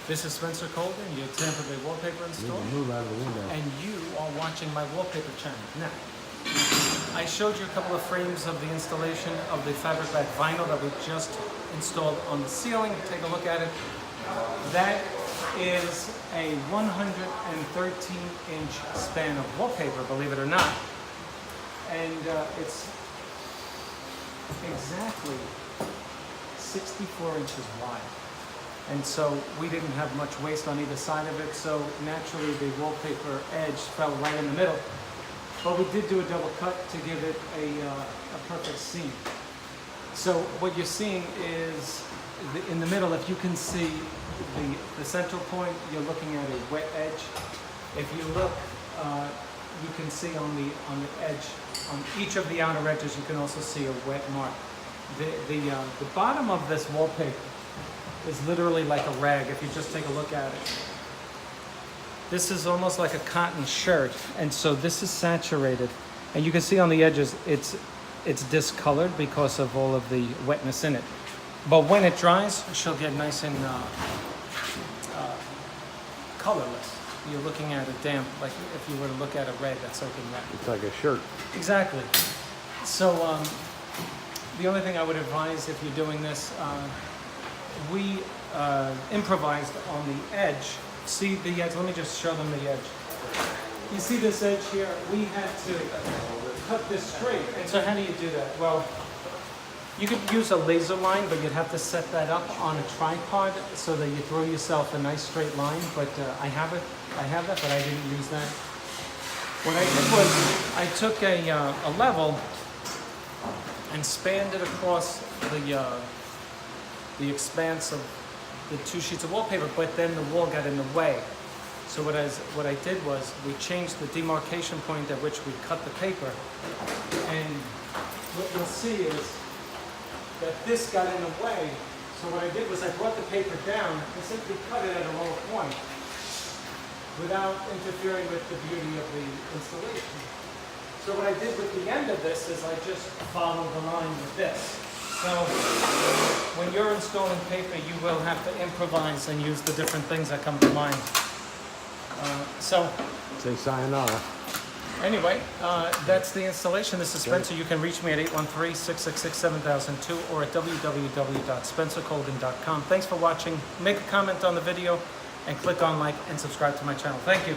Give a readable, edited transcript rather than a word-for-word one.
This is Spencer Colgan, your Tampa Bay wallpaper installer, Move out of the window. and you are watching my wallpaper channel. Now, I showed you a couple of frames of the installation of the fabric back vinyl that we just installed on the ceiling. Take a look at it. That is a 113-inch span of wallpaper, believe it or not. And it's exactly 64 inches wide. And so we didn't have much waste on either side of it, so naturally the wallpaper edge fell right in the middle. But we did do a double cut to give it a perfect seam. So what you're seeing is in the middle, if you can see the central point, you're looking at a wet edge. If you look, you can see on the edge, on each of the outer edges, you can also see a wet mark. The bottom of this wallpaper is literally like a rag if you just take a look at it. This is almost like a cotton shirt, and so this is saturated, and you can see on the edges it's discolored because of all of the wetness in it. But when it dries, she'll get nice and colorless. You're looking at it damp, like if you were to look at a rag that's soaking wet. It's like a shirt. Exactly. So the only thing I would advise if you're doing this, we improvised on the edge. See the edge? Let me just show them the edge. You see this edge here? We had to cut this straight. And so how do you do that? Well, you could use a laser line, but you'd have to set that up on a tripod so that you throw yourself a nice straight line. But I have that, but I didn't use that. What I did was I took a level and spanned it across the expanse of the two sheets of wallpaper, but then the wall got in the way. So what I did was we changed the demarcation point at which we cut the paper, and what you'll see is that this got in the way. So what I did was I brought the paper down and simply cut it at a lower point without interfering with the beauty of the installation. So what I did with the end of this is I just followed the line with this. So when you're installing paper, you will have to improvise and use the different things that come to mind. Say sayonara. Anyway, that's the installation. This is Spencer. You can reach me at 813-666-7002 or at www.spencercolgan.com. Thanks for watching. Make a comment on the video and click on like and subscribe to my channel. Thank you.